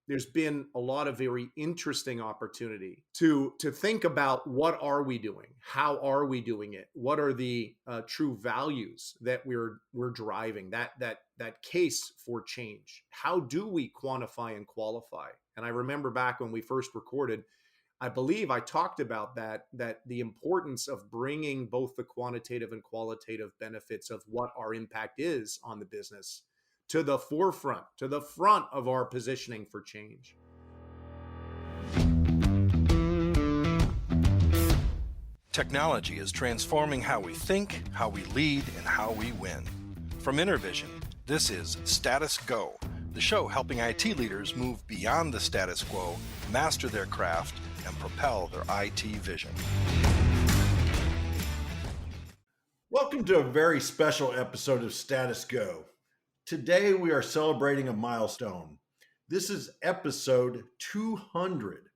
there's been a lot of very interesting opportunity to think about what are we doing, how are we doing it, what are the true values that we're driving, that case for change. How do we quantify and qualify? And I remember back when we first recorded, I believe I talked about that the importance of bringing both the quantitative and qualitative benefits of what our impact is on the business to the forefront, to the front of our positioning for change. Technology is transforming how we think, how we lead, and how we win. From InterVision, this is Status Go, the show helping IT leaders move beyond the status quo, master their craft, and propel their IT vision. Welcome to a very special episode of Status Go. Today we are celebrating a milestone. This is episode 200.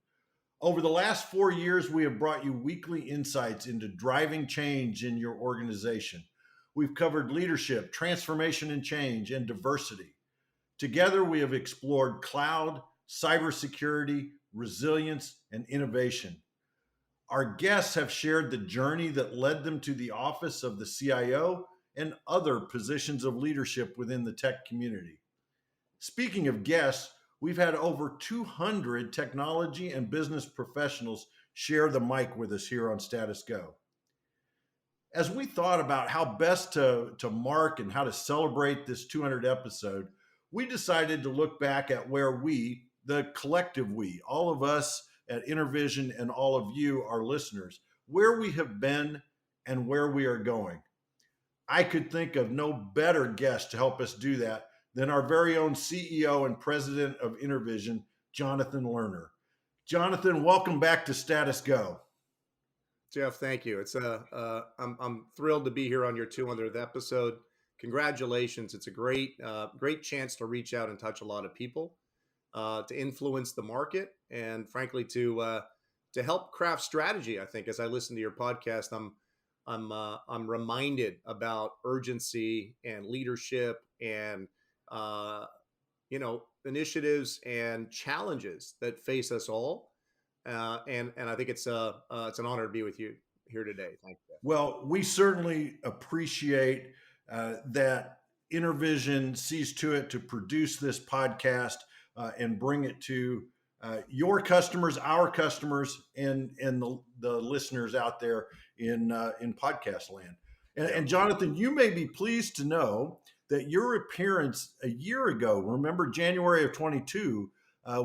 Over the last 4 years, we have brought you weekly insights into driving change in your organization. We've covered leadership, transformation and change, and diversity. Together, we have explored cloud, cybersecurity, resilience, and innovation. Our guests have shared the journey that led them to the office of the CIO and other positions of leadership within the tech community. Speaking of guests, we've had over 200 technology and business professionals share the mic with us here on Status Go. As we thought about how best to mark and how to celebrate this 200 episode, we decided to look back at where we, the collective we, all of us at InterVision and all of you, our listeners, where we have been and where we are going. I could think of no better guest to help us do that than our very own CEO and President of InterVision, Jonathan Lerner. Jonathan, welcome back to Status Go. Jeff, thank you. I'm thrilled to be here on your 200th episode. Congratulations! It's a great chance to reach out and touch a lot of people, to influence the market, and frankly to help craft strategy. I think as I listen to your podcast, I'm reminded about urgency and leadership and initiatives and challenges that face us all. And I think it's an honor to be with you here today. Thank you. Well, we certainly appreciate that InterVision sees to it to produce this podcast and bring it to your customers, our customers, and the listeners out there in podcast land. And Jonathan, you may be pleased to know that your appearance a year ago, remember January of 22,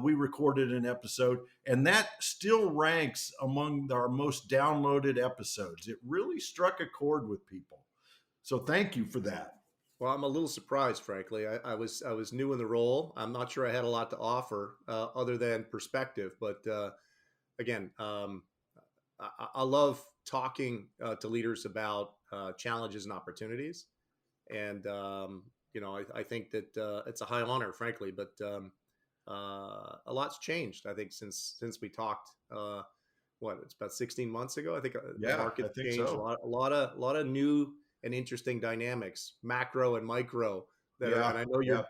we recorded an episode, and that still ranks among our most downloaded episodes. It really struck a chord with people. So thank you for that. Well, I'm a little surprised, frankly. I was new in the role. I'm not sure I had a lot to offer other than perspective. But again, I love talking to leaders about challenges and opportunities. And, I think that it's a high honor, frankly. But a lot's changed, I think, since we talked. It's about 16 months ago. I think the market changed. So. A lot of new and interesting dynamics, macro and micro. And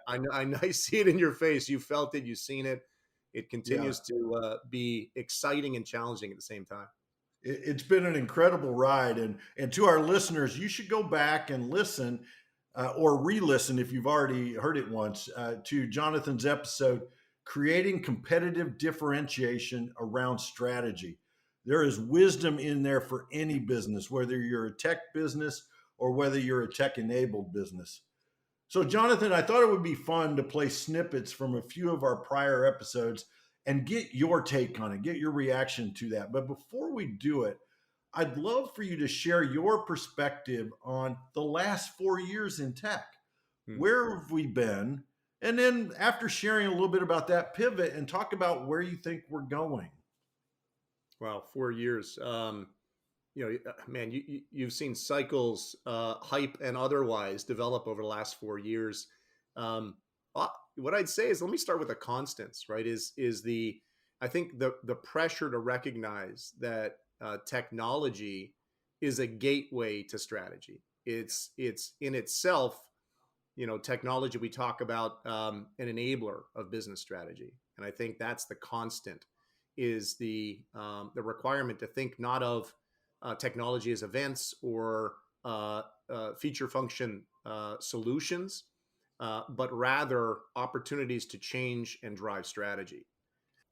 I know I see it in your face. You felt it. You've seen it. It continues to be exciting and challenging at the same time. It's been an incredible ride, and to our listeners, you should go back and listen or re-listen if you've already heard it once to Jonathan's episode, Creating Competitive Differentiation Around Strategy. There is wisdom in there for any business, whether you're a tech business or whether you're a tech-enabled business. So, Jonathan, I thought it would be fun to play snippets from a few of our prior episodes and get your take on it, get your reaction to that. But before we do it, I'd love for you to share your perspective on the last 4 years in tech. Where have we been? And then after sharing a little bit about that, pivot and talk about where you think we're going. Wow, 4 years. Man, you've seen cycles, hype and otherwise, develop over the last 4 years. What I'd say is, let me start with the constants, right? I think the pressure to recognize that technology is a gateway to strategy. It's in itself, technology we talk about, an enabler of business strategy. And I think that's the constant, is the requirement to think not of technology as events or feature function solutions, but rather opportunities to change and drive strategy.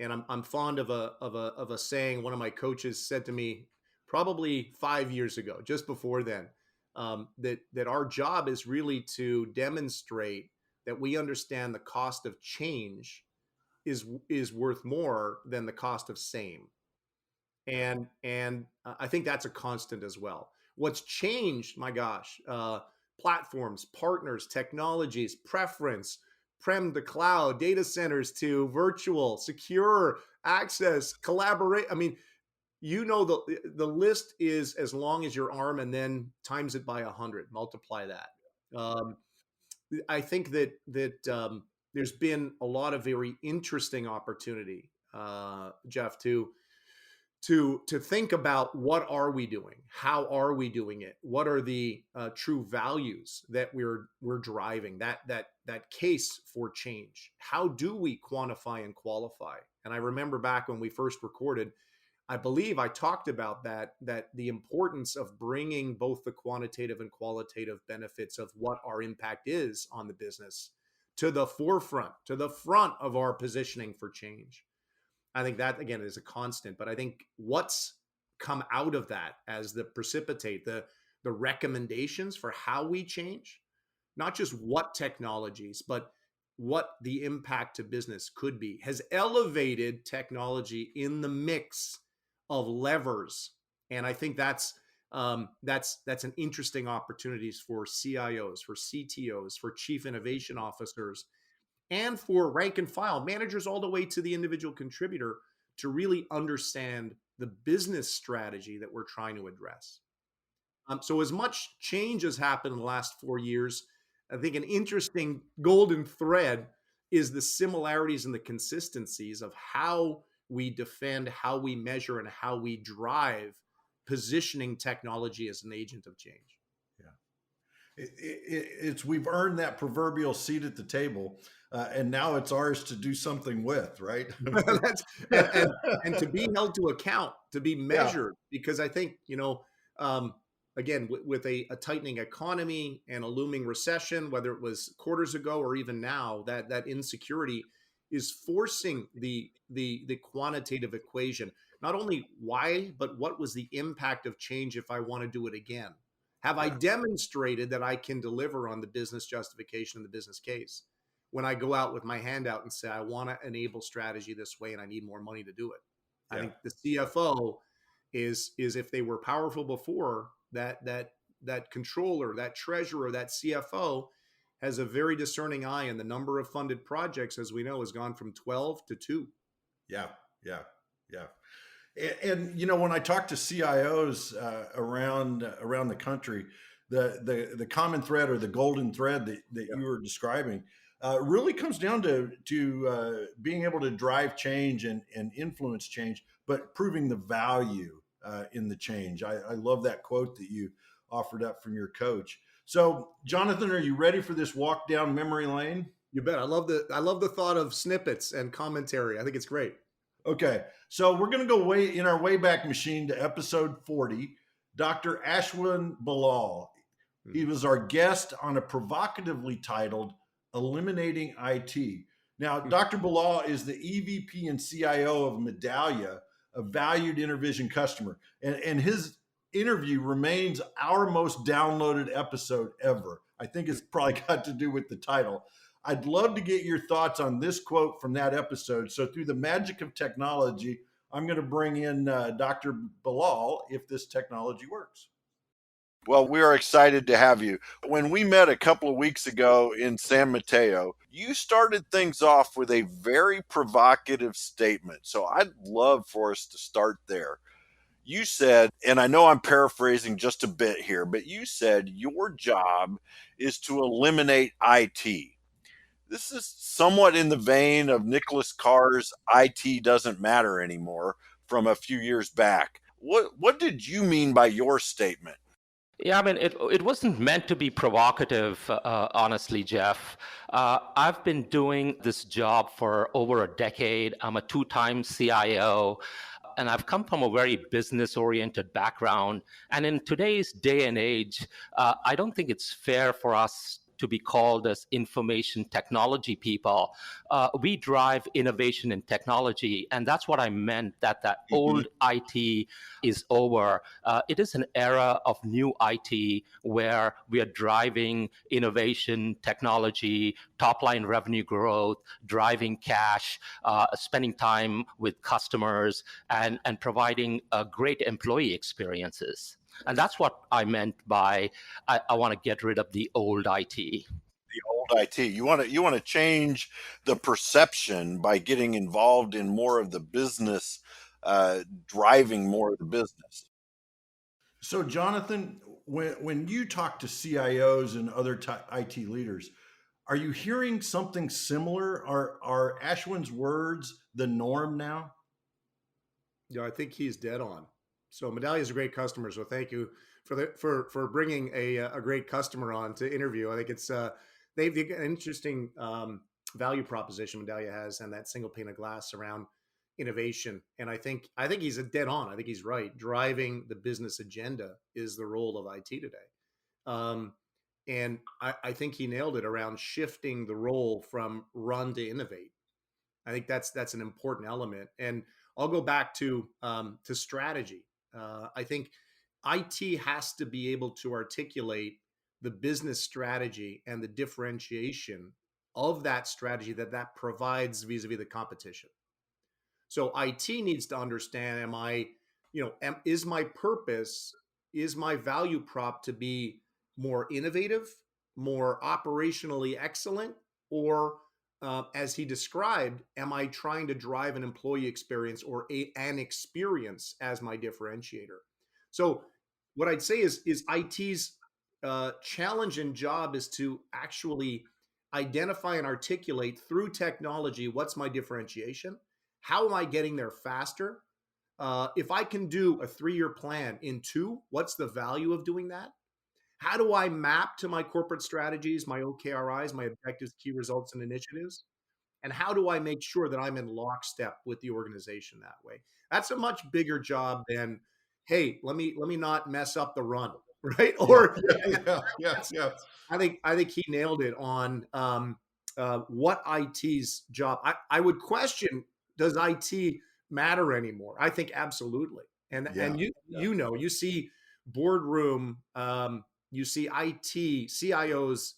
And I'm fond of a saying. One of my coaches said to me probably 5 years ago, just before then, that our job is really to demonstrate that we understand the cost of change is worth more than the cost of same. And I think that's a constant as well. What's changed, my gosh, platforms, partners, technologies, preference, prem to cloud, data centers to virtual, secure access, collaborate. I mean, the list is as long as your arm, and then times it by 100, multiply that. I think that there's been a lot of very interesting opportunity, Jeff, to think about what are we doing, how are we doing it, what are the true values that we're driving, that case for change. How do we quantify and qualify? And I remember back when we first recorded, I believe I talked about that the importance of bringing both the quantitative and qualitative benefits of what our impact is on the business to the forefront, to the front of our positioning for change. I think that, again, is a constant. But I think what's come out of that as the precipitate, the recommendations for how we change, not just what technologies, but what the impact to business could be, has elevated technology in the mix of levers. And I think that's an interesting opportunities for CIOs, for CTOs, for chief innovation officers, and for rank and file managers, all the way to the individual contributor, to really understand the business strategy that we're trying to address. So as much change has happened in the last 4 years, I think an interesting golden thread is the similarities and the consistencies of how we defend, how we measure, and how we drive positioning technology as an agent of change. It's we've earned that proverbial seat at the table, and now it's ours to do something with, right? That's, and to be held to account, to be measured, because I think, again, with a tightening economy and a looming recession, whether it was quarters ago or even now, that insecurity is forcing the quantitative equation. Not only why, but what was the impact of change if I want to do it again? Have I demonstrated that I can deliver on the business justification and the business case when I go out with my hand out and say, I want to enable strategy this way and I need more money to do it? I think the CFO is if they were powerful before, that controller, that treasurer, that CFO has a very discerning eye, and the number of funded projects, as we know, has gone from 12 to 2. Yeah. And when I talk to CIOs around the country, the common thread, or the golden thread that you were describing, really comes down to being able to drive change and influence change, but proving the value in the change. I love that quote that you offered up from your coach. So, Jonathan, are you ready for this walk down memory lane? You bet. I love the thought of snippets and commentary. I think it's great. Okay, so we're going to go in our Wayback Machine to episode 40. Dr. Ashwin Bilal. He was our guest on a provocatively titled Eliminating IT. Now, Dr. Bilal is the EVP and CIO of Medallia, a valued InterVision customer. And his interview remains our most downloaded episode ever. I think it's probably got to do with the title. I'd love to get your thoughts on this quote from that episode. So through the magic of technology, I'm going to bring in Dr. Bilal if this technology works. Well, we are excited to have you. When we met a couple of weeks ago in San Mateo, you started things off with a very provocative statement. So I'd love for us to start there. You said, and I know I'm paraphrasing just a bit here, but you said your job is to eliminate IT. This is somewhat in the vein of Nicholas Carr's IT doesn't matter anymore from a few years back. What did you mean by your statement? Yeah, I mean, it wasn't meant to be provocative, honestly, Jeff. I've been doing this job for over a decade. I'm a two-time CIO, and I've come from a very business-oriented background. And in today's day and age, I don't think it's fair for us to be called as information technology people. We drive innovation in technology, and that's what I meant. That Mm-hmm. old IT is over. It is an era of new IT where we are driving innovation, technology, top line revenue growth, driving cash, spending time with customers, and providing great employee experiences. And that's what I meant by I want to get rid of the old IT. The old IT. You want to change the perception by getting involved in more of the business, driving more of the business. So, Jonathan, when you talk to CIOs and other IT leaders, are you hearing something similar? Are Ashwin's words the norm now? I think he's dead on. So Medallia is a great customer. So thank you for bringing a great customer on to interview. I think it's they've got an interesting value proposition Medallia has, and that single pane of glass around innovation. And I think he's a dead on. I think he's right. Driving the business agenda is the role of IT today. Um, and I think he nailed it around shifting the role from run to innovate. I think that's an important element. And I'll go back to strategy. I think IT has to be able to articulate the business strategy and the differentiation of that strategy that provides vis-a-vis the competition. So IT needs to understand: is my purpose, is my value prop to be more innovative, more operationally excellent, or as he described, am I trying to drive an employee experience or an experience as my differentiator? So, what I'd say is IT's challenge and job is to actually identify and articulate through technology what's my differentiation. How am I getting there faster? If I can do a 3-year plan in 2, what's the value of doing that? How do I map to my corporate strategies, my OKRIs, my objectives, key results, and initiatives? And how do I make sure that I'm in lockstep with the organization that way? That's a much bigger job than, hey, let me not mess up the run, right? Yeah, Or yeah, yeah, that's yeah, I think he nailed it on what IT's job. I would question, does IT matter anymore? I think absolutely. And yeah, you see boardroom, you see IT CIOs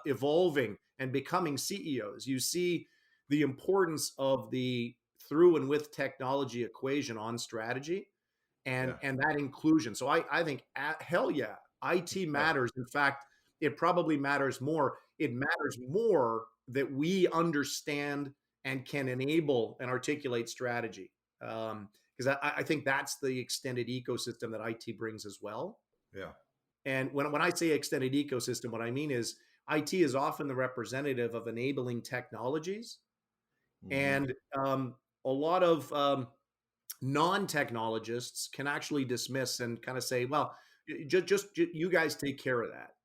evolving and becoming CEOs. You see the importance of the through and with technology equation on strategy and yeah, that inclusion. So I think hell yeah, IT yeah, matters. In fact, it probably matters more. It matters more that we understand and can enable and articulate strategy. Because I think that's the extended ecosystem that IT brings as well. yeah. And when I say extended ecosystem, what I mean is IT is often the representative of enabling technologies, Hmm. and a lot of non-technologists can actually dismiss and kind of say, well, just you guys take care of that.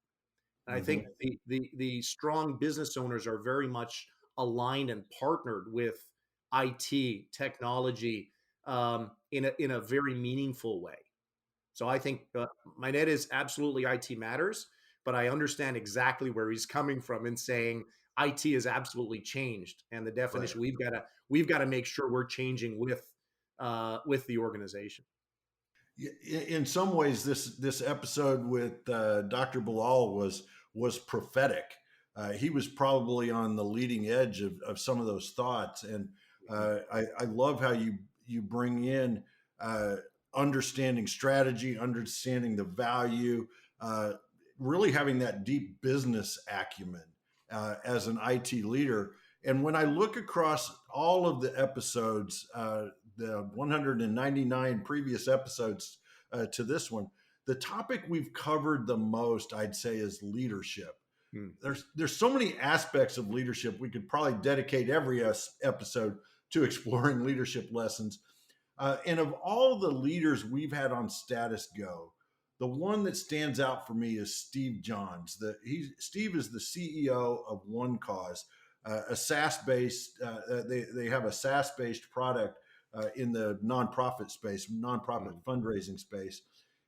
And I think Hmm. the strong business owners are very much aligned and partnered with IT technology in a very meaningful way. So I think my net is absolutely IT matters, but I understand exactly where he's coming from in saying IT has absolutely changed, and the Right. definition we've got to make sure we're changing with the organization. In some ways, this episode with Dr. Bilal was prophetic. He was probably on the leading edge of some of those thoughts, and I love how you bring in uh, understanding strategy, understanding the value, uh, really having that deep business acumen as an IT leader. And when I look across all of the episodes, the 199 previous episodes to this one, the topic we've covered the most, I'd say, is leadership. Hmm. There's so many aspects of leadership. We could probably dedicate every episode to exploring leadership lessons. And of all the leaders we've had on Status Go, The one that stands out for me is Steve Johns. Steve is the CEO of One Cause, a SaaS based. They have a SaaS based product in the nonprofit space, nonprofit fundraising space.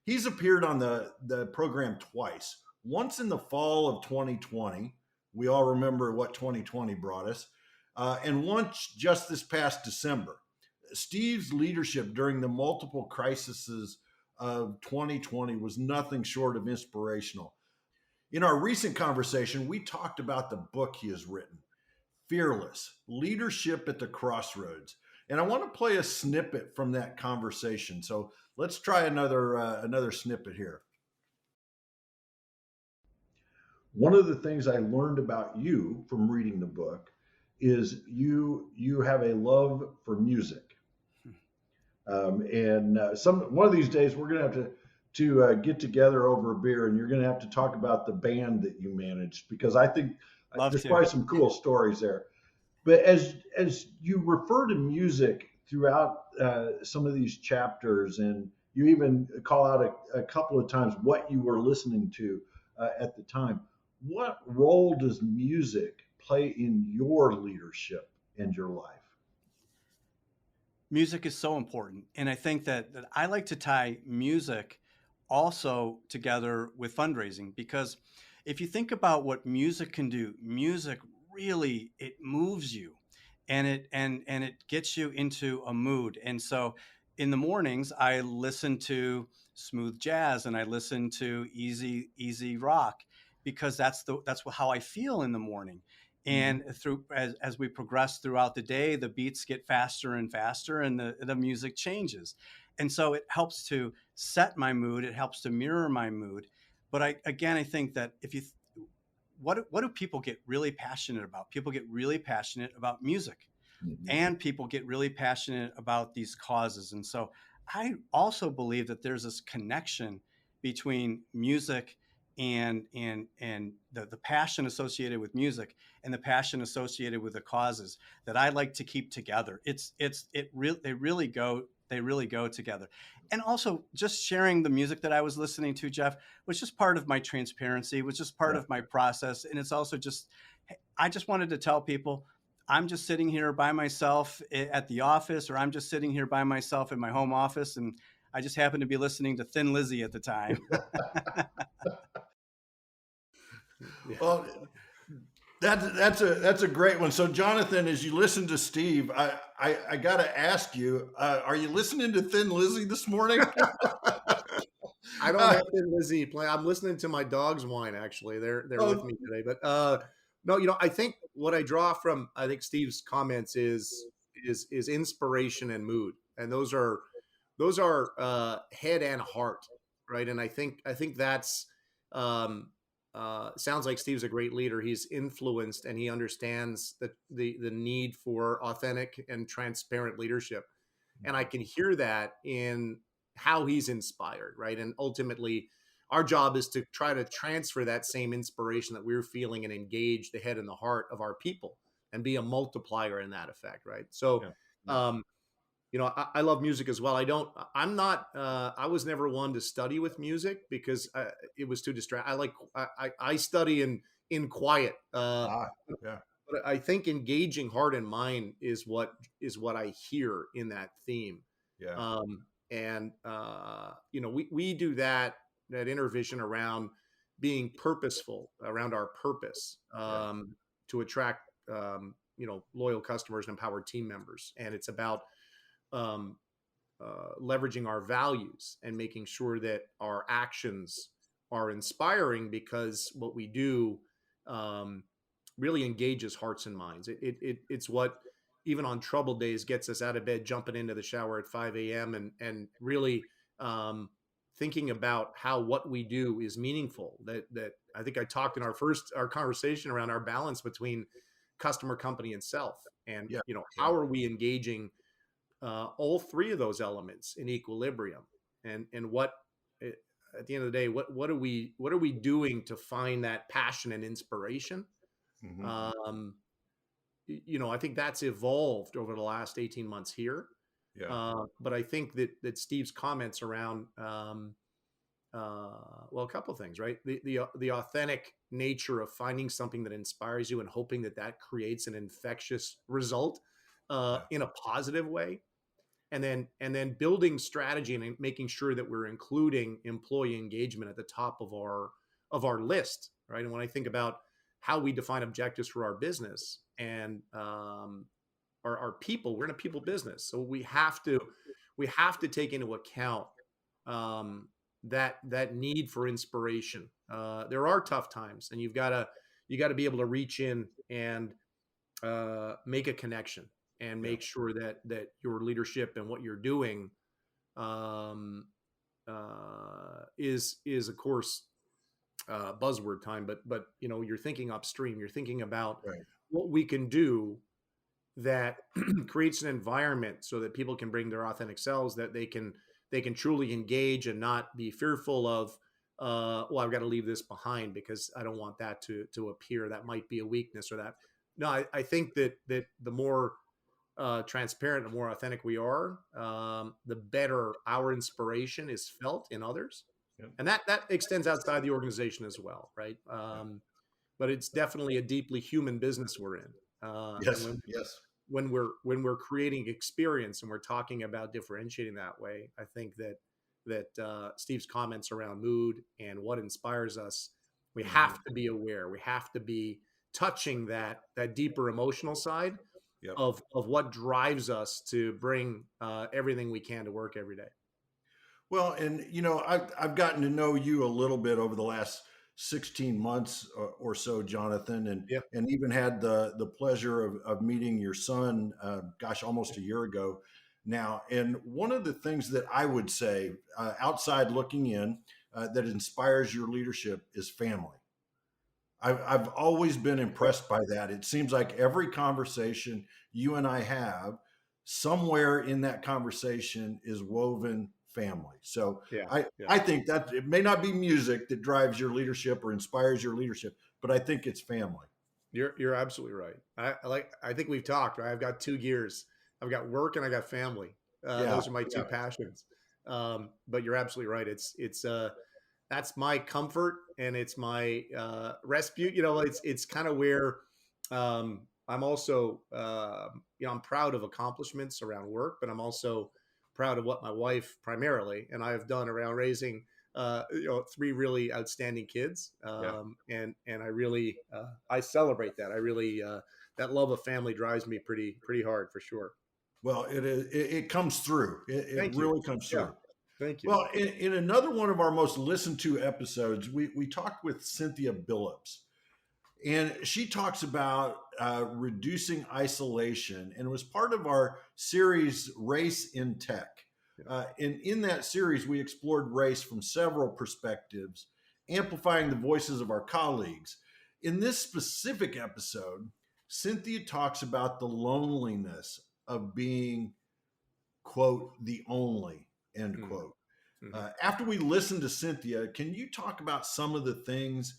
He's appeared on the program twice. Once in the fall of 2020, we all remember what 2020 brought us, and once just this past December. Steve's leadership during the multiple crises of 2020 was nothing short of inspirational. In our recent conversation, we talked about the book he has written, Fearless: Leadership at the Crossroads. And I want to play a snippet from that conversation. So let's try another snippet here. One of the things I learned about you from reading the book is you have a love for music. One of these days we're going to have to get together over a beer, and you're going to have to talk about the band that you managed, because I think there's probably some cool stories there. But as you refer to music throughout some of these chapters, and you even call out a couple of times what you were listening to at the time, what role does music play in your leadership and your life? Music is so important. And I think that I like to tie music also together with fundraising, because if you think about what music can do, music really, it moves you, and it gets you into a mood. And so in the mornings, I listen to smooth jazz and I listen to easy rock, because that's how I feel in the morning. And as we progress throughout the day, the beats get faster and faster, and the music changes. And so it helps to set my mood. It helps to mirror my mood. But I think that what do people get really passionate about? People get really passionate about music, and people get really passionate about these causes. And so I also believe that there's this connection between music and the passion associated with music and the passion associated with the causes that I like to keep together. They really go together. And also, just sharing the music that I was listening to, Jeff, was just part of my transparency, was just part of my process. And it's also I just wanted to tell people, I'm just sitting here by myself at the office, or I'm just sitting here by myself in my home office, and I just happened to be listening to Thin Lizzy at the time. Well, that's a great one. So, Jonathan, as you listen to Steve, I got to ask you: are you listening to Thin Lizzy this morning? I don't have Thin Lizzy playing. I'm listening to my dogs whine. Actually, they're with me today. But no, I think what I draw from Steve's comments is inspiration and mood, and those are head and heart, right? And I think that's. Sounds like Steve's a great leader. He's influenced and he understands the need for authentic and transparent leadership. And I can hear that in how he's inspired, right? And ultimately, our job is to try to transfer that same inspiration that we're feeling and engage the head and the heart of our people and be a multiplier in that effect, right? So, I love music as well. I was never one to study with music because it was too distracting. I study in quiet. But I think engaging heart and mind is what I hear in that theme. Yeah. We do that InterVision around being purposeful around our purpose to attract, loyal customers and empowered team members. And it's about leveraging our values and making sure that our actions are inspiring, because what we do really engages hearts and minds. It's what, even on troubled days, gets us out of bed, jumping into the shower at 5 a.m. and really thinking about how what we do is meaningful. That I think I talked in our conversation around our balance between customer, company, and self. And how are we engaging all three of those elements in equilibrium, and what at the end of the day, what are we doing to find that passion and inspiration? I think that's evolved over the last 18 months here. But I think that Steve's comments around well, a couple of things, right? The authentic nature of finding something that inspires you and hoping that that creates an infectious result Yeah. in a positive way, and then building strategy and making sure that we're including employee engagement at the top of our list, right? And when I think about how we define objectives for our business and our people, we're in a people business, so we have to take into account um, that need for inspiration. There are tough times, and you got to be able to reach in and make a connection and Yeah. make sure that your leadership and what you're doing um, is of course buzzword time, but you're thinking upstream. You're thinking about Right. what we can do that creates an environment so that people can bring their authentic selves, that they can truly engage and not be fearful of well, I've got to leave this behind because I don't want that to appear. That might be a weakness or that. No, I think that the more transparent and more authentic we are, the better our inspiration is felt in others, Yeah. and that extends outside the organization as well, right? Yeah. But it's definitely a deeply human business we're in, and Yes. Yes. when we're creating experience and we're talking about differentiating that way, I think that Steve's comments around mood and what inspires us, we Hmm. have to be aware. We have to be touching that deeper emotional side Yep. of what drives us to bring everything we can to work every day. Well, and I've gotten to know you a little bit over the last 16 months or so, Jonathan, Yeah. and even had the pleasure of meeting your son, gosh, almost a year ago now. And one of the things that I would say, outside looking in, that inspires your leadership is family. I've always been impressed by that. It seems like every conversation you and I have, somewhere in that conversation is woven family. So Yeah. I, Yeah. I think that it may not be music that drives your leadership or inspires your leadership, but I think it's family. You're absolutely right. I think we've talked, right? I've got two gears. I've got work and I got family. Yeah. Those are my two Yeah. passions. But you're absolutely right. It's that's my comfort and it's my rescue. It's kind of where I'm also I'm proud of accomplishments around work, but I'm also proud of what my wife primarily and I have done around raising three really outstanding kids, Yeah. and I really I celebrate that. I really that love of family drives me pretty hard for sure. Well, it comes through. It Thank you. really comes Yeah, through. thank you. Well, in another one of our most listened to episodes, we talked with Cynthia Billups. And she talks about reducing isolation, and it was part of our series, Race in Tech. Yeah. And in that series, we explored race from several perspectives, amplifying the voices of our colleagues. In this specific episode, Cynthia talks about the loneliness of being, quote, the only, end Mm-hmm. quote. Mm-hmm. After we listened to Cynthia, can you talk about some of the things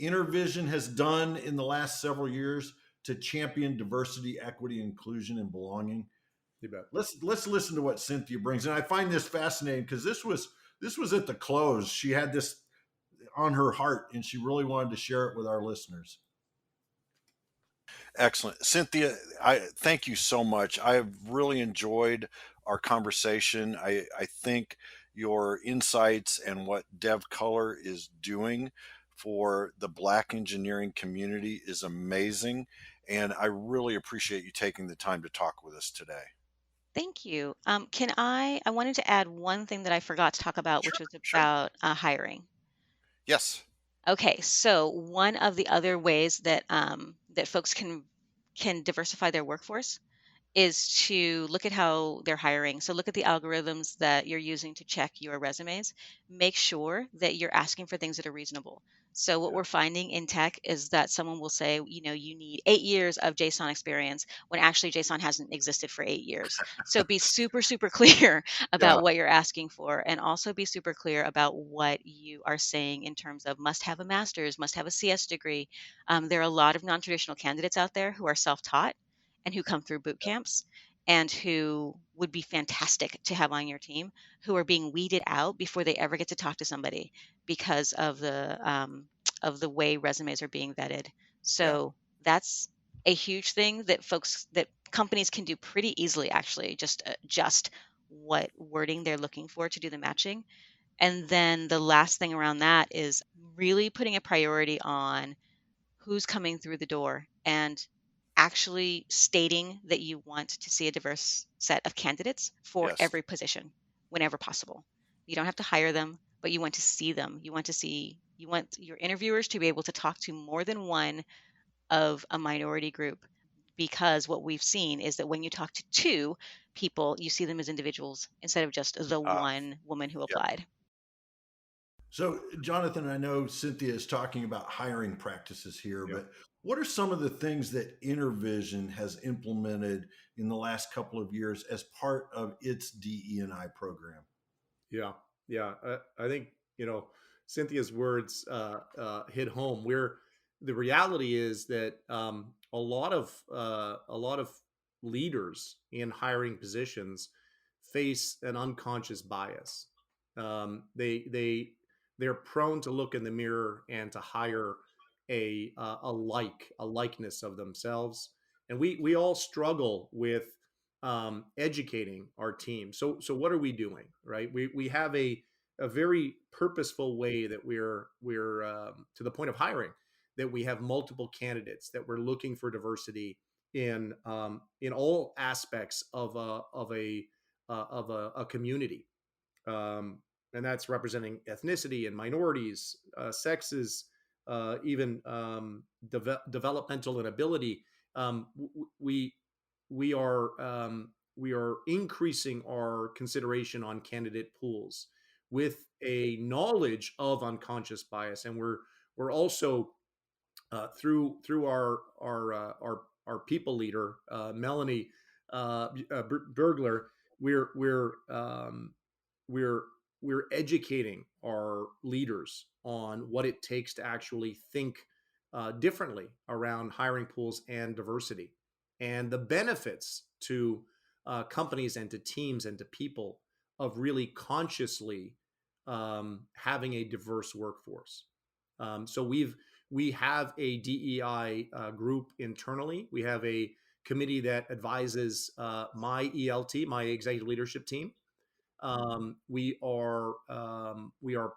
InterVision has done in the last several years to champion diversity, equity, inclusion, and belonging? You bet. Let's listen to what Cynthia brings. And I find this fascinating because this was at the close. She had this on her heart and she really wanted to share it with our listeners. Excellent. Cynthia, I thank you so much. I have really enjoyed our conversation. I think your insights and what Dev Color is doing for the Black engineering community is amazing. And I really appreciate you taking the time to talk with us today. Thank you. I wanted to add one thing that I forgot to talk about, which Sure, was sure. about hiring. Yes. Okay, so one of the other ways that folks can diversify their workforce is to look at how they're hiring. So look at the algorithms that you're using to check your resumes. Make sure that you're asking for things that are reasonable. So what Yeah. we're finding in tech is that someone will say, you need 8 years of JSON experience when actually JSON hasn't existed for 8 years. So be super, super clear Yeah. about what you're asking for, and also be super clear about what you are saying in terms of must have a master's, must have a CS degree. There are a lot of non-traditional candidates out there who are self-taught and who come through boot camps. and who would be fantastic to have on your team, who are being weeded out before they ever get to talk to somebody because of the way resumes are being vetted. Yeah. So that's a huge thing that companies can do pretty easily, actually. Just adjust what wording they're looking for to do the matching. And then the last thing around that is really putting a priority on who's coming through the door and actually stating that you want to see a diverse set of candidates for Yes. every position whenever possible. You don't have to hire them, but you want to see them. You want your interviewers to be able to talk to more than one of a minority group, because what we've seen is that when you talk to two people, you see them as individuals instead of just the Uh, one woman who yeah. applied. So, Jonathan, I know Cynthia is talking about hiring practices here, Yeah. but what are some of the things that InterVision has implemented in the last couple of years as part of its DE&I program? Yeah, yeah. I think Cynthia's words hit home. Where the reality is that a lot of leaders in hiring positions face an unconscious bias. They they're prone to look in the mirror and to hire a likeness of themselves, and we all struggle with educating our team. So what are we doing, right? We have a very purposeful way that we're to the point of hiring, that we have multiple candidates, that we're looking for diversity in all aspects of a community, and that's representing ethnicity and minorities, sexes, even developmental inability. Um, we we are increasing our consideration on candidate pools with a knowledge of unconscious bias, and we're also through our people leader, Melanie Bergler. We're we're educating our leaders on what it takes to actually think differently around hiring pools and diversity, and the benefits to companies and to teams and to people of really consciously having a diverse workforce. So we have a DEI group internally. We have a committee that advises my ELT, my executive leadership team. We are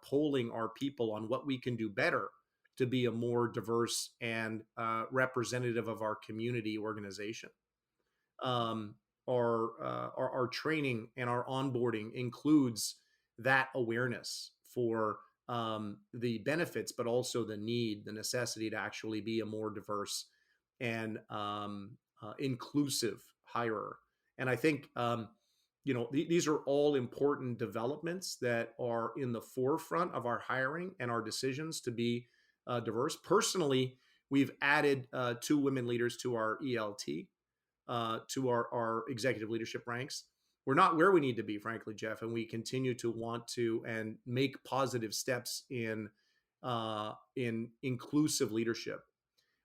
polling our people on what we can do better to be a more diverse and representative of our community organization. Um, our training and our onboarding includes that awareness for the benefits, but also the need, the necessity to actually be a more diverse and inclusive hirer. And I think these are all important developments that are in the forefront of our hiring and our decisions to be diverse. Personally, we've added two women leaders to our ELT, to our executive leadership ranks. We're not where we need to be, frankly, Jeff, and we continue to want to and make positive steps in inclusive leadership,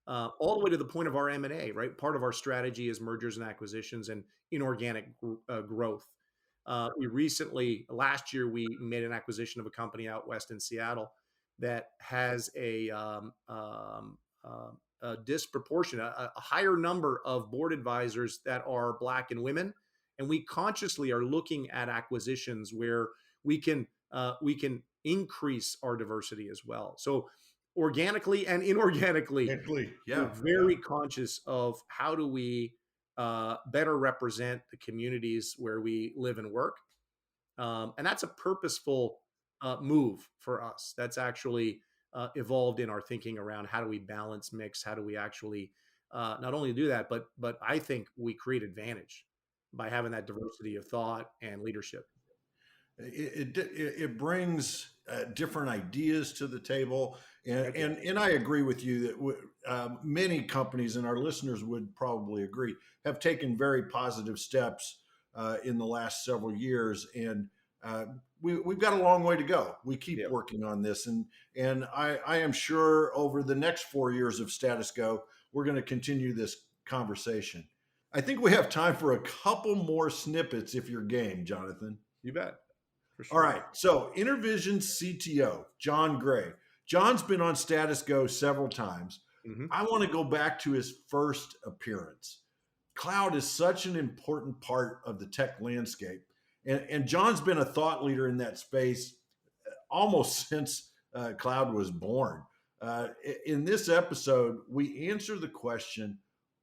all the way to the point of our M&A. Right, part of our strategy is mergers and acquisitions and inorganic growth. We recently, last year, we made an acquisition of a company out west in Seattle that has a disproportionate, a higher number of board advisors that are Black and women, and we consciously are looking at acquisitions where we can increase our diversity as well. So organically and inorganically, Exactly. we're Yeah. very conscious of how do we better represent the communities where we live and work, and that's a purposeful move for us. That's actually evolved in our thinking around how do we balance mix, how do we actually not only do that, but I think we create advantage by having that diversity of thought and leadership. It brings different ideas to the table, and Thank you. I agree with you that many companies, and our listeners would probably agree, have taken very positive steps in the last several years, and we've got a long way to go. We keep Yeah. working on this, and I am sure over the next 4 years of Status Go, we're going to continue this conversation. I think we have time for a couple more snippets if you're game, Jonathan. You bet. For All sure. right. So, InterVision CTO, John Gray. John's been on Status Go several times. Mm-hmm. I want to go back to his first appearance. Cloud is such an important part of the tech landscape. And John's been a thought leader in that space almost since cloud was born. In this episode, we answer the question,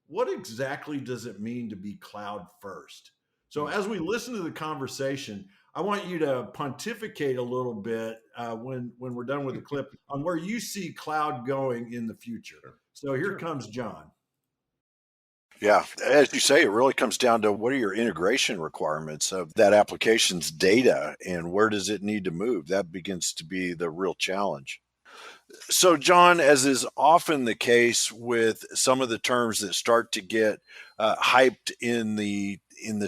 what exactly does it mean to be cloud first? So as we listen to the conversation, I want you to pontificate a little bit when we're done with the clip on where you see cloud going in the future. So here comes John. Yeah, as you say, it really comes down to what are your integration requirements of that application's data and where does it need to move? That begins to be the real challenge. So, John, as is often the case with some of the terms that start to get hyped in the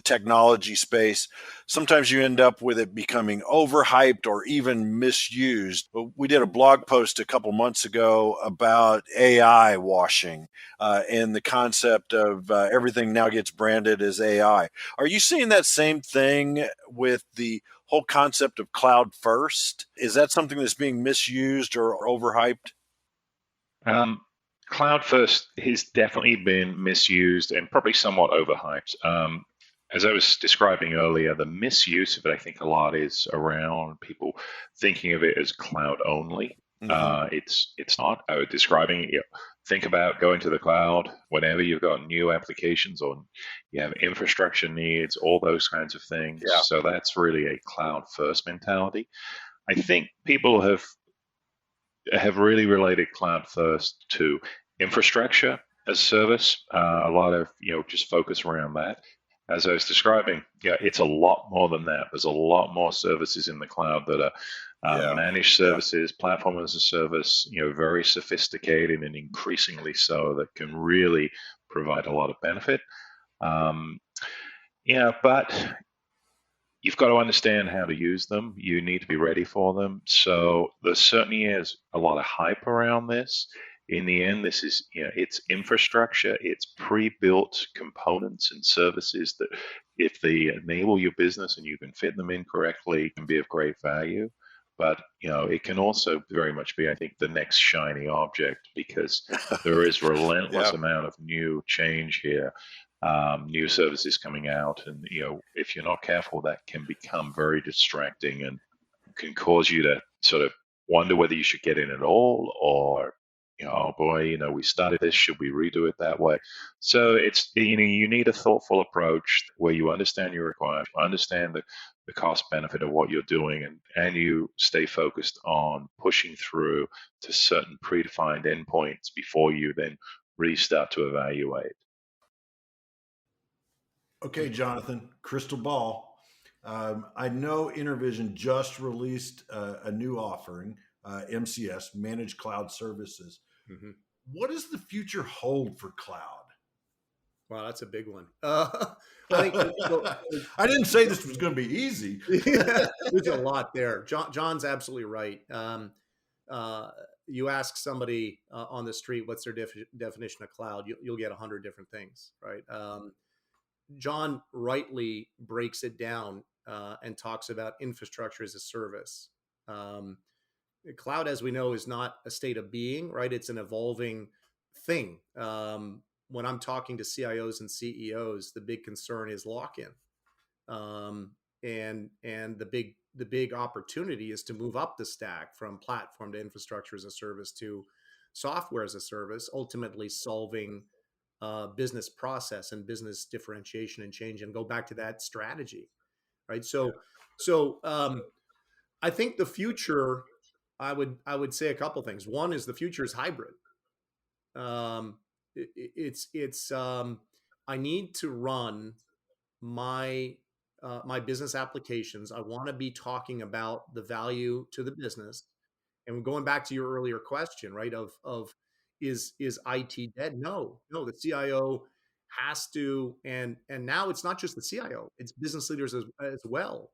technology space, sometimes you end up with it becoming overhyped or even misused. We did a blog post a couple months ago about AI washing and the concept of everything now gets branded as AI. Are you seeing that same thing with the whole concept of cloud first? Is that something that's being misused or overhyped? Cloud first has definitely been misused and probably somewhat overhyped. As I was describing earlier, the misuse of it, I think a lot is around people thinking of it as cloud only. It's not. I was describing, think about going to the cloud whenever you've got new applications or you have infrastructure needs, all those kinds of things. Yeah. So that's really a cloud first mentality. I think people have really related cloud first to infrastructure as service. A lot of just focus around that. As I was describing, it's a lot more than that. There's a lot more services in the cloud that are managed services, platform as a service, very sophisticated and increasingly so that can really provide a lot of benefit. But you've got to understand how to use them. You need to be ready for them. So there certainly is a lot of hype around this. In the end, this is, it's infrastructure, it's pre-built components and services that if they enable your business and you can fit them in correctly, can be of great value. But, it can also very much be, I think, the next shiny object because there is relentless amount of new change here. New services coming out, and if you're not careful, that can become very distracting and can cause you to sort of wonder whether you should get in at all, or oh boy, we started this, should we redo it that way? So it's you need a thoughtful approach where you understand your requirements, understand the cost benefit of what you're doing, and you stay focused on pushing through to certain predefined endpoints before you then really start to evaluate. Okay, Jonathan, crystal ball. I know InterVision just released a new offering, MCS, Managed Cloud Services. Mm-hmm. What does the future hold for cloud? Wow, that's a big one. I didn't say this was going to be easy. There's a lot there. John's absolutely right. You ask somebody on the street, what's their definition of cloud? You'll get 100 different things, right? John rightly breaks it down and talks about infrastructure as a service. Cloud, as we know, is not a state of being, right? It's an evolving thing. When I'm talking to CIOs and CEOs, the big concern is lock-in, and the big opportunity is to move up the stack from platform to infrastructure as a service to software as a service, ultimately solving business process and business differentiation and change, and go back to that strategy, right? So I think the future, I would say a couple things. One is the future is hybrid. I need to run my business applications. I want to be talking about the value to the business. And going back to your earlier question, right? Of is IT dead? No, the CIO has to, and now it's not just the CIO, it's business leaders as well,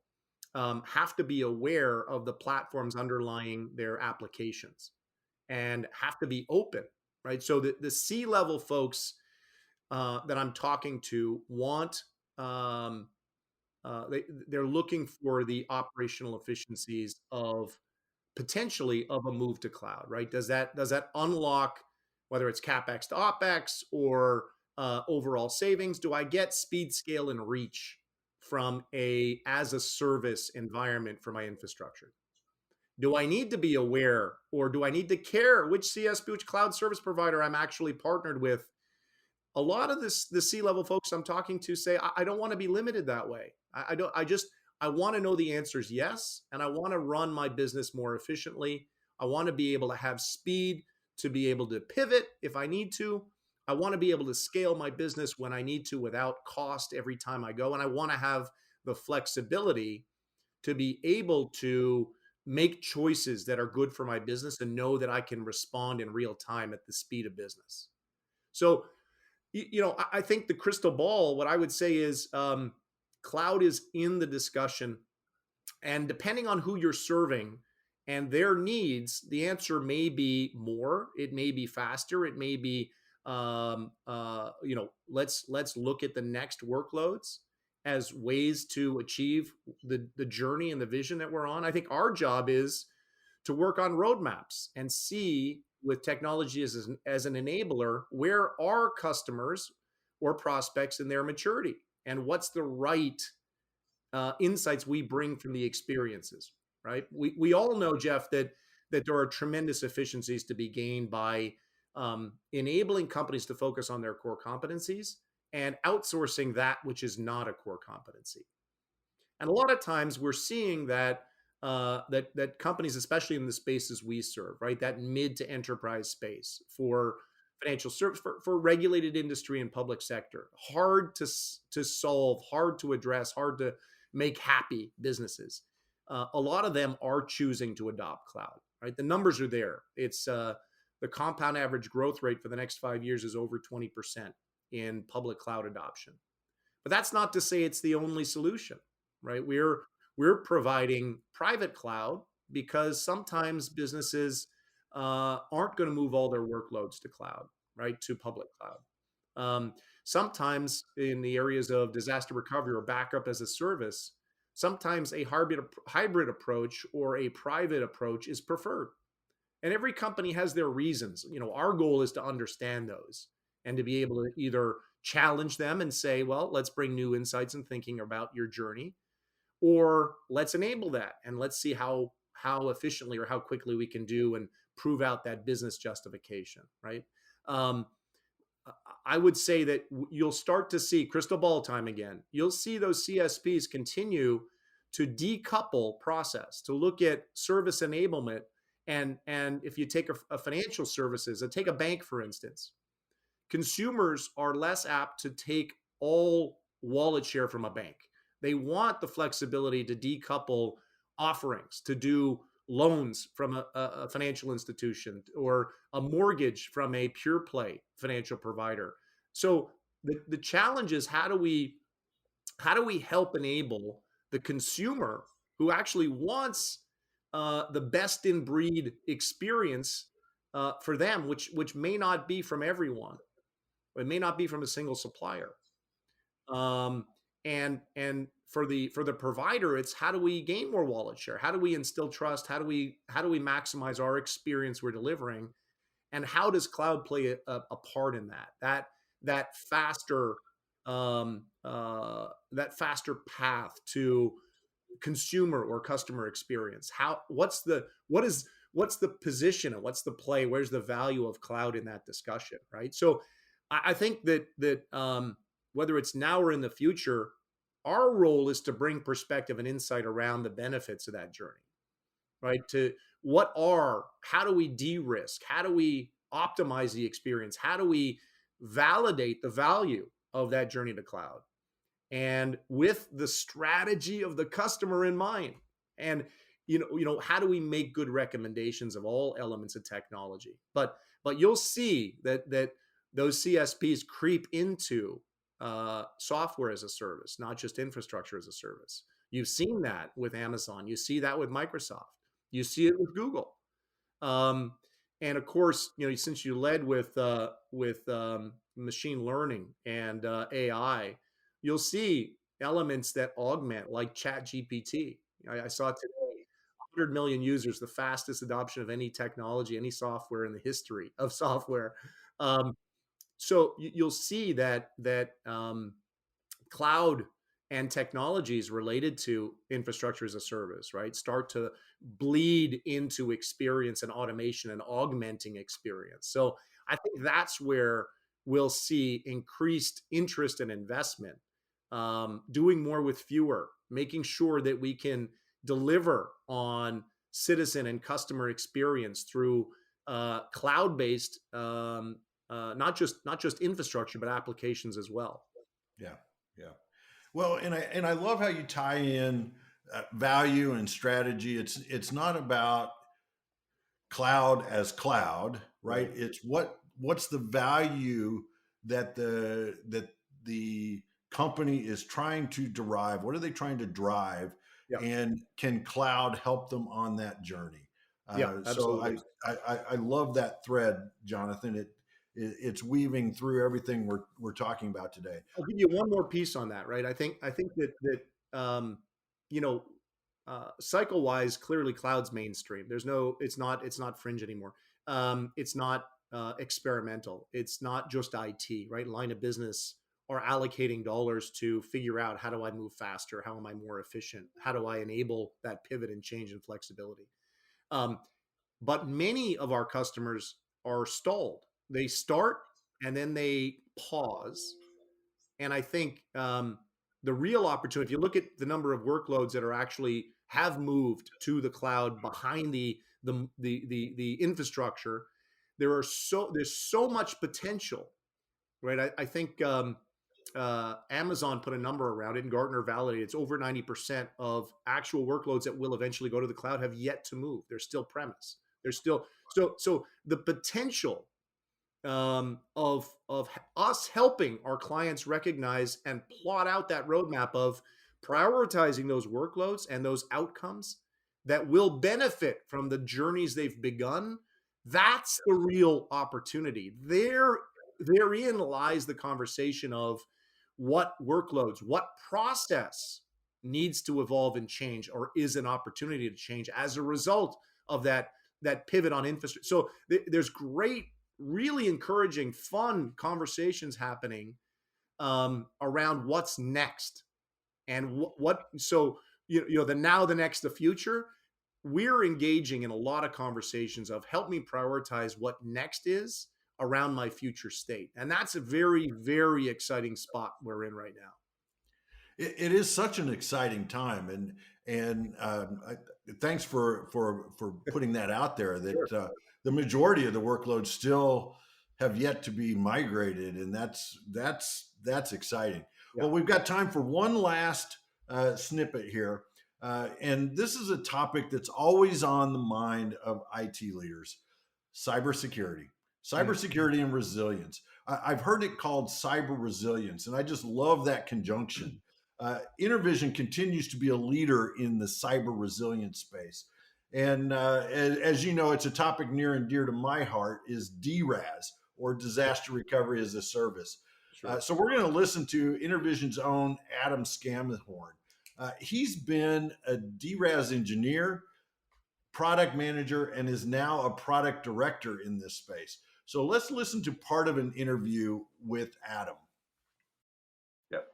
have to be aware of the platforms underlying their applications and have to be open, right? So the C-level folks that I'm talking to want they're looking for the operational efficiencies of potentially of a move to cloud, right? Does that unlock whether it's capex to opex or overall savings? Do I get speed, scale, and reach from a as a service environment for my infrastructure? Do I need to be aware or do I need to care which CSP, which cloud service provider I'm actually partnered with? A lot of the C-level folks I'm talking to say, I don't want to be limited that way. I don't, I just, I want to know the answer is yes. And I want to run my business more efficiently. I want to be able to have speed to be able to pivot if I need to. I want to be able to scale my business when I need to without cost every time I go. And I want to have the flexibility to be able to make choices that are good for my business and know that I can respond in real time at the speed of business. So, I think the crystal ball, what I would say is cloud is in the discussion. And depending on who you're serving and their needs, the answer may be more, it may be faster, it may be, let's look at the next workloads as ways to achieve the journey and the vision that we're on. I think our job is to work on roadmaps and see with technology as an enabler where are customers or prospects in their maturity and what's the right insights we bring from the experiences, right? We all know, Jeff, that there are tremendous efficiencies to be gained by enabling companies to focus on their core competencies and outsourcing that which is not a core competency. And a lot of times we're seeing that that companies, especially in the spaces we serve, right, that mid to enterprise space for financial service, for regulated industry and public sector, hard to solve, hard to address, hard to make happy businesses. A lot of them are choosing to adopt cloud, right? The numbers are there. It's the compound average growth rate for the next 5 years is over 20% in public cloud adoption. But that's not to say it's the only solution, right? We're providing private cloud because sometimes businesses aren't going to move all their workloads to cloud, right, to public cloud. Sometimes in the areas of disaster recovery or backup as a service, sometimes a hybrid approach or a private approach is preferred. And every company has their reasons. Our goal is to understand those and to be able to either challenge them and say, well, let's bring new insights and thinking about your journey, or let's enable that and let's see how efficiently or how quickly we can do and prove out that business justification, right? I would say that you'll start to see crystal ball time again. You'll see those CSPs continue to decouple process, to look at service enablement. And if you take a financial services, take a bank, for instance, consumers are less apt to take all wallet share from a bank. They want the flexibility to decouple offerings, to do loans from a financial institution or a mortgage from a pure play financial provider. So the challenge is how do we help enable the consumer who actually wants the best in breed experience for them, which may not be from everyone. It may not be from a single supplier. And for the provider, it's how do we gain more wallet share? How do we instill trust? How do we maximize our experience we're delivering? And how does cloud play a part in that faster path to consumer or customer experience? What's the position and what's the play? Where's the value of cloud in that discussion, right? So I think that whether it's now or in the future, our role is to bring perspective and insight around the benefits of that journey, right? How do we de-risk? How do we optimize the experience? How do we validate the value of that journey to cloud? And with the strategy of the customer in mind. And how do we make good recommendations of all elements of technology? But you'll see that those CSPs creep into software as a service, not just infrastructure as a service. You've seen that with Amazon. You see that with Microsoft. You see it with Google. And of course, since you led with machine learning and AI, you'll see elements that augment, like Chat GPT. I saw today 100 million users, the fastest adoption of any technology, any software in the history of software. Um, so you'll see that cloud and technologies related to infrastructure as a service, right, start to bleed into experience and automation and augmenting experience. So I think that's where we'll see increased interest and investment, doing more with fewer, making sure that we can deliver on citizen and customer experience through cloud-based, not just infrastructure, but applications as well. Yeah, yeah. Well, and I love how you tie in value and strategy. It's not about cloud as cloud, right? Right. It's what's the value that the company is trying to derive. What are they trying to drive, Yeah. and can cloud help them on that journey? Yeah. So Absolutely. I love that thread, Jonathan. It's weaving through everything we're talking about today. I'll give you one more piece on that, right? I think that you know, cycle wise, clearly cloud's mainstream. It's not fringe anymore. It's not experimental. It's not just IT, right? Line of business are allocating dollars to figure out, how do I move faster? How am I more efficient? How do I enable that pivot and change and flexibility? Um, but many of our customers are stalled. They start and then they pause, and I think the real opportunity, if you look at the number of workloads that are actually have moved to the cloud behind the infrastructure, there's so much potential, right? I think Amazon put a number around it, and Gartner validated it's over 90% of actual workloads that will eventually go to the cloud have yet to move. They're still premise. They're still so the potential of us helping our clients recognize and plot out that roadmap of prioritizing those workloads and those outcomes that will benefit from the journeys they've begun. That's the real opportunity. Therein lies the conversation of what workloads, what process needs to evolve and change, or is an opportunity to change as a result of that pivot on infrastructure. So there's great, really encouraging, fun conversations happening around what's next and what. So the now, the next, the future. We're engaging in a lot of conversations of, help me prioritize what next is around my future state, and that's a very, very exciting spot we're in right now. It is such an exciting time, and thanks for putting that out there. Sure. That the majority of the workloads still have yet to be migrated, and that's exciting. Yeah. Well, we've got time for one last snippet here, and this is a topic that's always on the mind of IT leaders: cybersecurity, cybersecurity, and resilience. I've heard it called cyber resilience, and I just love that conjunction. InterVision continues to be a leader in the cyber resilience space. And as you know, it's a topic near and dear to my heart, is DRAS, or disaster recovery as a service. Sure. So we're going to listen to InterVision's own Adam Scamhorn. He's been a DRAS engineer, product manager, and is now a product director in this space. So let's listen to part of an interview with Adam. Yep.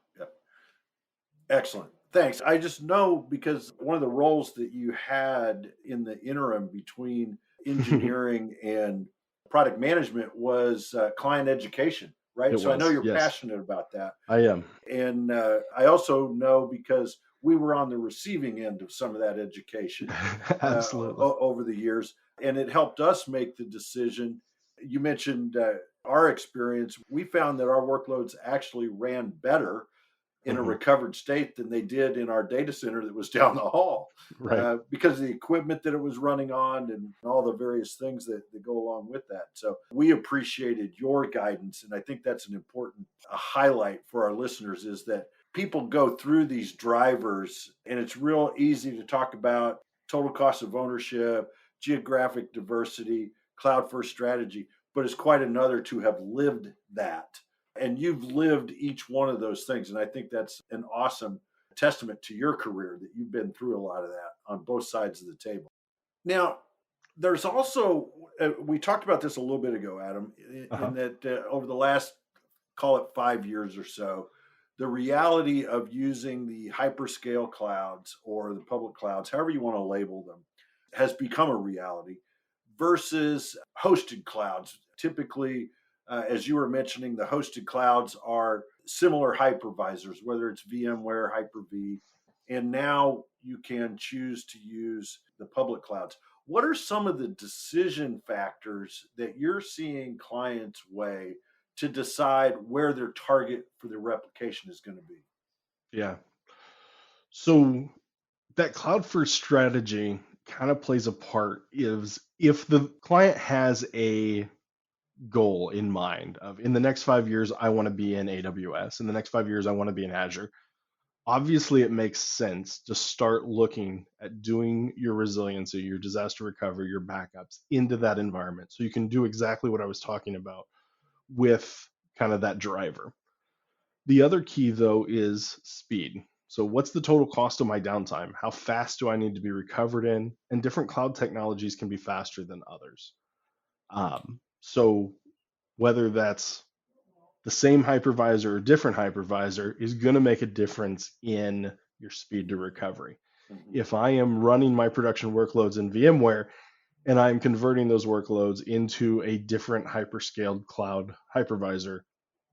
Excellent. Thanks. I just know, because one of the roles that you had in the interim between engineering and product management was client education, right? So I know you're passionate about that. I am. And I also know, because we were on the receiving end of some of that education Absolutely. over the years, and it helped us make the decision. You mentioned our experience. We found that our workloads actually ran better in a recovered state than they did in our data center that was down the hall, Right. because of the equipment that it was running on and all the various things that go along with that. So we appreciated your guidance, and I think that's an important highlight for our listeners, is that people go through these drivers, and it's real easy to talk about total cost of ownership, geographic diversity, cloud first strategy, but it's quite another to have lived that And you've lived each one of those things. And I think that's an awesome testament to your career that you've been through a lot of that on both sides of the table. Now, there's also, we talked about this a little bit ago, Adam, in that over the last, call it 5 years or so, the reality of using the hyperscale clouds or the public clouds, however you want to label them, has become a reality versus hosted clouds. Typically, as you were mentioning, the hosted clouds are similar hypervisors, whether it's VMware, Hyper-V, and now you can choose to use the public clouds. What are some of the decision factors that you're seeing clients weigh to decide where their target for their replication is going to be? Yeah. So that cloud first strategy kind of plays a part is if the client has a goal in mind of in the next 5 years, I want to be in AWS. In the next 5 years, I want to be in Azure. Obviously, it makes sense to start looking at doing your resiliency, your disaster recovery, your backups into that environment. So you can do exactly what I was talking about with kind of that driver. The other key, though, is speed. So, what's the total cost of my downtime? How fast do I need to be recovered in? And different cloud technologies can be faster than others. So, whether that's the same hypervisor or different hypervisor is going to make a difference in your speed to recovery. If I am running my production workloads in VMware and I'm converting those workloads into a different hyperscaled cloud hypervisor,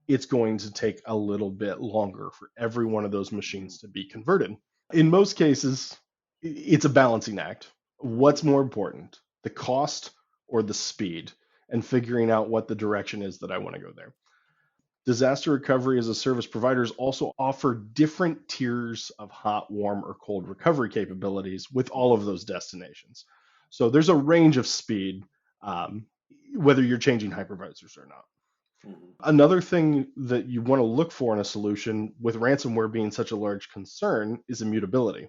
it's going to take a little bit longer for every one of those machines to be converted. In most cases, it's a balancing act. What's more important, the cost or the speed, and figuring out what the direction is that I want to go there. Disaster recovery as a service providers also offer different tiers of hot, warm, or cold recovery capabilities with all of those destinations. So there's a range of speed, whether you're changing hypervisors or not. Another thing that you want to look for in a solution with ransomware being such a large concern is immutability.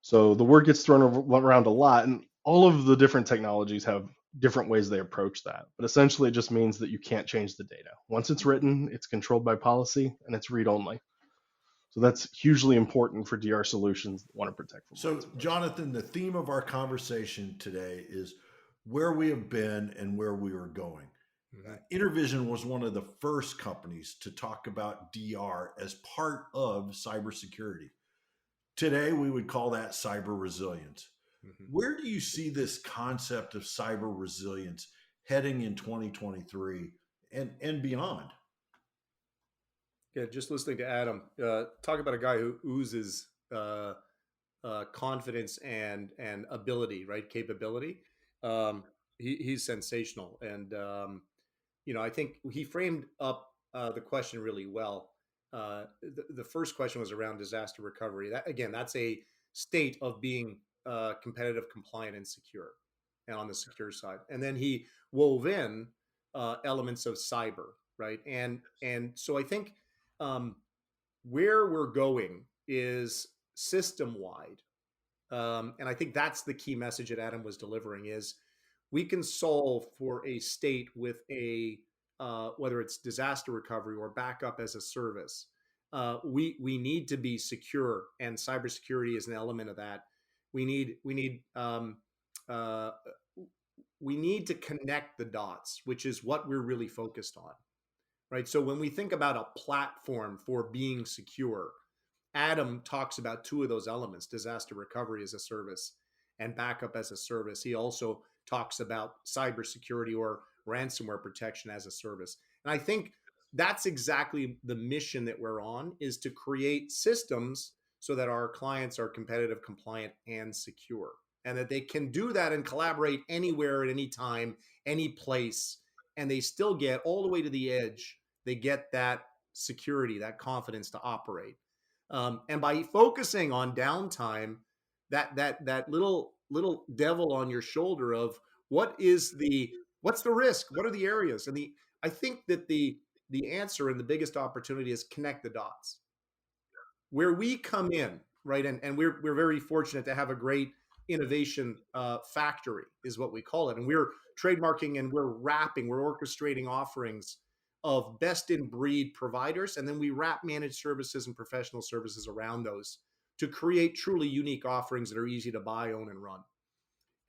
So the word gets thrown around a lot, and all of the different technologies have different ways they approach that. But essentially, it just means that you can't change the data. Once it's written, it's controlled by policy, and it's read-only. So that's hugely important for DR solutions that want to protect from So, Jonathan, the theme of our conversation today is where we have been and where we are going. InterVision was one of the first companies to talk about DR as part of cybersecurity. Today, we would call that cyber resilience. Where do you see this concept of cyber resilience heading in 2023 and beyond? Yeah, just listening to Adam talk about a guy who oozes confidence and ability, right? Capability. He's sensational, and I think he framed up the question really well. The first question was around disaster recovery. That again, that's a state of being competitive, compliant, and secure, and on the secure side. And then he wove in elements of cyber, right? And so I think where we're going is system wide, and I think that's the key message that Adam was delivering is we can solve for a state with a whether it's disaster recovery or backup as a service. We need to be secure, and cybersecurity is an element of that. We need to connect the dots, which is what we're really focused on, right? So when we think about a platform for being secure, Adam talks about two of those elements: disaster recovery as a service and backup as a service. He also talks about cybersecurity or ransomware protection as a service. And I think that's exactly the mission that we're on, is to create systems so that our clients are competitive, compliant, and secure, and that they can do that and collaborate anywhere at any time, any place, and they still get all the way to the edge. They get that security, that confidence to operate. And by focusing on downtime, that little devil on your shoulder of what's the risk, what are the areas, and I think that the answer and the biggest opportunity is connect the dots. Where we come in, right, and we're very fortunate to have a great innovation factory, is what we call it, and we're trademarking and we're wrapping, we're orchestrating offerings of best in breed providers, and then we wrap managed services and professional services around those to create truly unique offerings that are easy to buy, own, and run.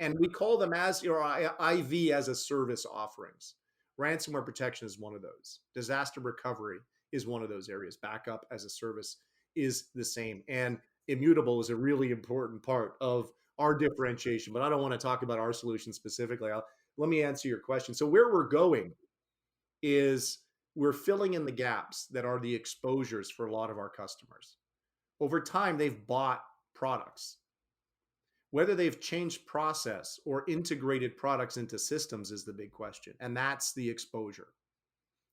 And we call them as your IV as a service offerings. Ransomware protection is one of those. Disaster recovery is one of those areas. Backup as a service is the same. And immutable is a really important part of our differentiation. But I don't want to talk about our solution specifically. Let me answer your question. So where we're going is we're filling in the gaps that are the exposures for a lot of our customers. Over time, they've bought products. Whether they've changed process or integrated products into systems is the big question. And that's the exposure.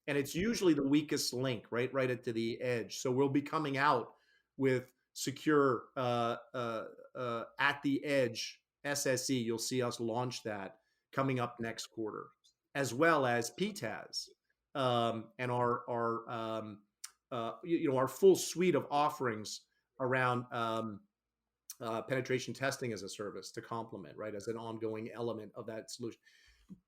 And it's usually the weakest link, right at to the edge. So we'll be coming out with secure at the edge SSE. You'll see us launch that coming up next quarter, as well as PTAS and our full suite of offerings around penetration testing as a service to complement, right, as an ongoing element of that solution.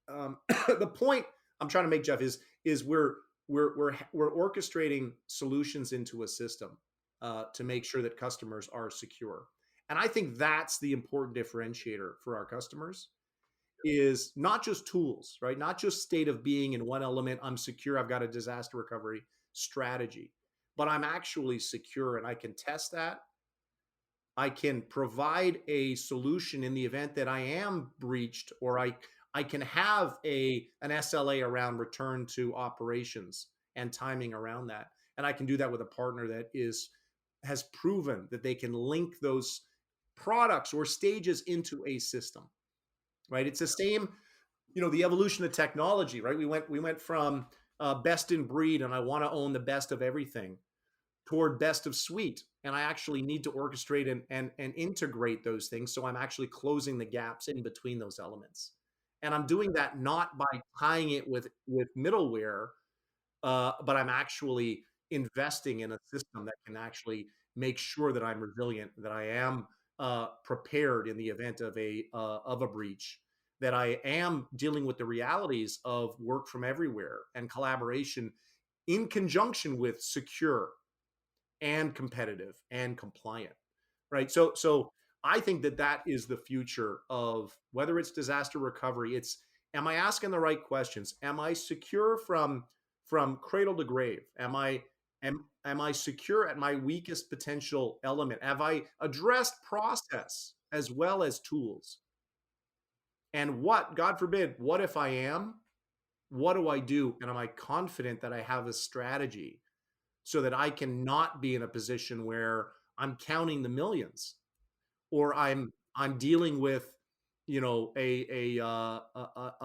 The point I'm trying to make, Jeff, is we're orchestrating solutions into a system to make sure that customers are secure. And I think that's the important differentiator for our customers, is not just tools, right? Not just state of being in one element. I'm secure. I've got a disaster recovery strategy, but I'm actually secure and I can test that. I can provide a solution in the event that I am breached, or I can have an SLA around return to operations and timing around that. And I can do that with a partner that has proven that they can link those products or stages into a system, right? It's the same, the evolution of technology, right? We went from best in breed, and I want to own the best of everything, toward best of suite. And I actually need to orchestrate and integrate those things. So I'm actually closing the gaps in between those elements. And I'm doing that not by tying it with middleware, but I'm actually investing in a system that can actually make sure that I'm resilient, that I am prepared in the event of a breach, that I am dealing with the realities of work from everywhere and collaboration in conjunction with secure and competitive and compliant, right? So I think that is the future of whether it's disaster recovery. It's, am I asking the right questions? Am I secure from cradle to grave? Am I secure at my weakest potential element? Have I addressed process as well as tools? And what, God forbid, what if I am? What do I do? And am I confident that I have a strategy so that I can not be in a position where I'm counting the millions, or I'm dealing with, a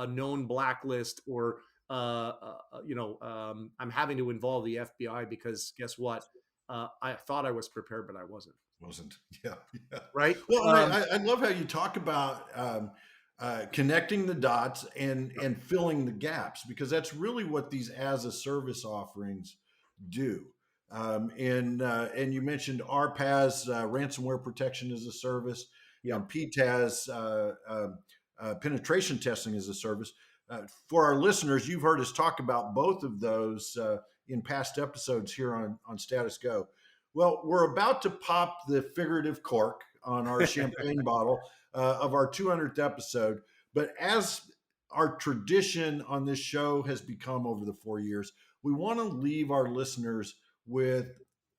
known blacklist, or I'm having to involve the FBI because guess what? I thought I was prepared, but I wasn't. Yeah. Right. Well, I love how you talk about connecting the dots and filling the gaps, because that's really what these as a service offerings do. And you mentioned RPAS, ransomware protection as a service, and PTAS, penetration testing as a service. For our listeners, you've heard us talk about both of those in past episodes here on Status Go. Well, we're about to pop the figurative cork on our champagne bottle of our 200th episode. But as our tradition on this show has become over the 4 years, we want to leave our listeners with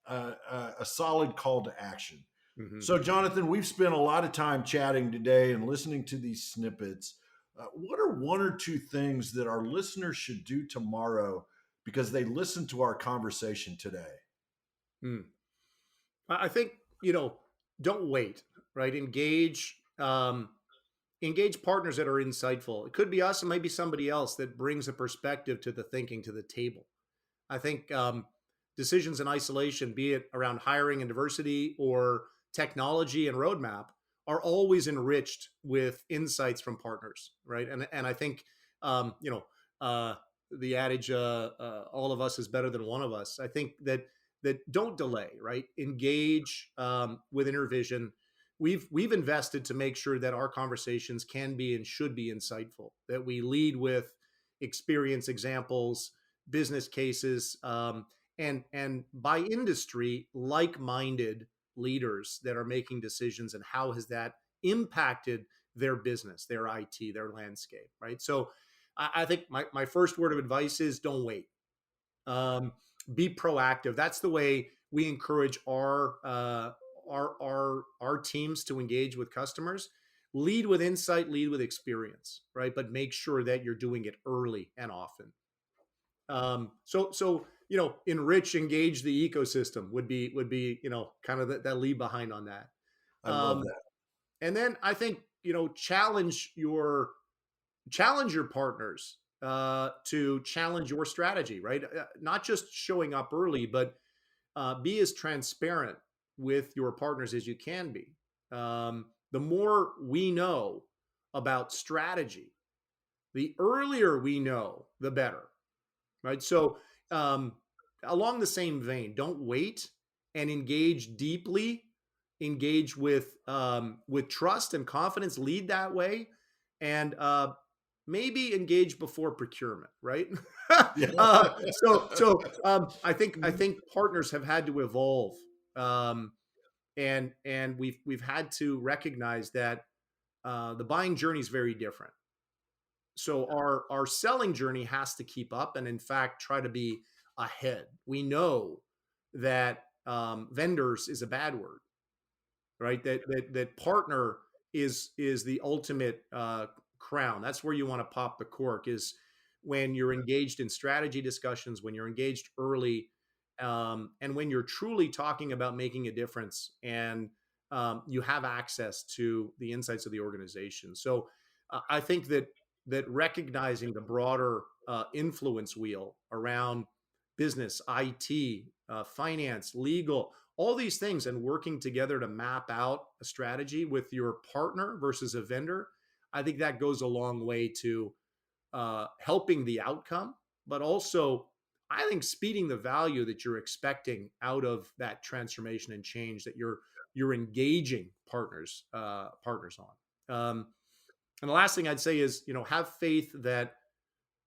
a solid call to action. Mm-hmm. So, Jonathan, we've spent a lot of time chatting today and listening to these snippets. What are one or two things that our listeners should do tomorrow because they listened to our conversation today? I think, don't wait, right? Engage partners that are insightful. It could be us, it might be somebody else that brings a perspective to the thinking, to the table. I think decisions in isolation, be it around hiring and diversity or technology and roadmap, are always enriched with insights from partners, right? And I think, the adage, all of us is better than one of us. I think that don't delay, right? Engage with InterVision. We've invested to make sure that our conversations can be and should be insightful, that we lead with experience examples, business cases, and by industry, like-minded leaders that are making decisions, and how has that impacted their business, their IT, their landscape, right? So I think my first word of advice is don't wait. Be proactive. That's the way we encourage our teams to engage with customers. Lead with insight, lead with experience, right? But make sure that you're doing it early and often. So enrich, engage the ecosystem would be kind of that lead behind on that. I love that. And then I think challenge your partners to challenge your strategy, right? Not just showing up early, but be as transparent with your partners as you can be. The more we know about strategy, the earlier we know, the better, right? So along the same vein, don't wait, and engage deeply, engage with trust and confidence, lead that way, and maybe engage before procurement, right? I think partners have had to evolve, and we've had to recognize that the buying journey is very different. So our selling journey has to keep up, and in fact try to be ahead. We know that vendors is a bad word, right? That partner is the ultimate crown. That's where you want to pop the cork, is when you're engaged in strategy discussions, when you're engaged early, and when you're truly talking about making a difference, and you have access to the insights of the organization. So I think that recognizing the broader influence wheel around business, IT, finance, legal, all these things, and working together to map out a strategy with your partner versus a vendor, I think that goes a long way to helping the outcome, but also I think speeding the value that you're expecting out of that transformation and change that you're engaging partners on. And the last thing I'd say is, have faith that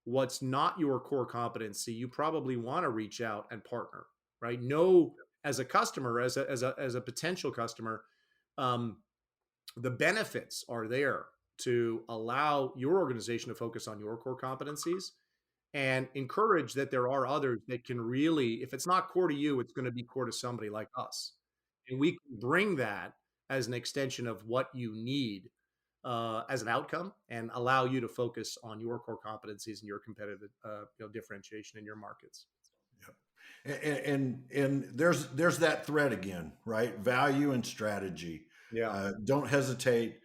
what's not your core competency, you probably want to reach out and partner, right? Know as a customer, as a potential customer, the benefits are there to allow your organization to focus on your core competencies, and encourage that there are others that can really, if it's not core to you, it's going to be core to somebody like us. And we can bring that as an extension of what you need as an outcome, and allow you to focus on your core competencies and your competitive differentiation in your markets. And there's that thread again, right? Value and strategy. Yeah. Don't hesitate.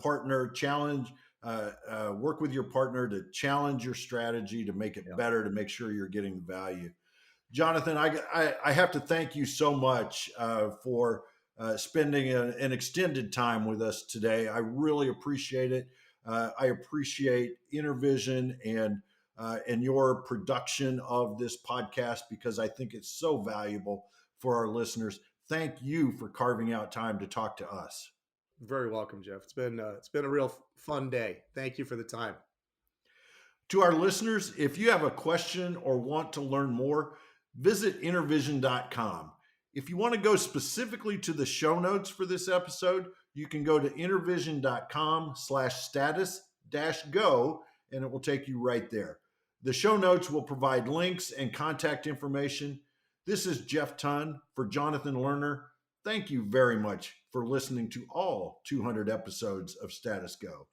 Partner, challenge. Work with your partner to challenge your strategy, to make it better, to make sure you're getting the value. Jonathan, I have to thank you so much for spending an extended time with us today. I really appreciate it. I appreciate InterVision and your production of this podcast, because I think it's so valuable for our listeners. Thank you for carving out time to talk to us. Very welcome, Jeff. It's been a real fun day. Thank you for the time. To our listeners, if you have a question or want to learn more, visit InterVision.com. If you want to go specifically to the show notes for this episode, you can go to InterVision.com/status-go, and it will take you right there. The show notes will provide links and contact information. This is Jeff Tunn for Jonathan Lerner. Thank you very much for listening to all 200 episodes of Status Go.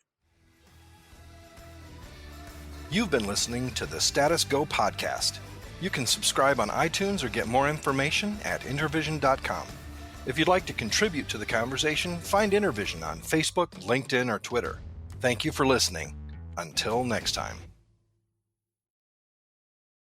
You've been listening to the Status Go podcast. You can subscribe on iTunes or get more information at InterVision.com. If you'd like to contribute to the conversation, find InterVision on Facebook, LinkedIn, or Twitter. Thank you for listening. Until next time.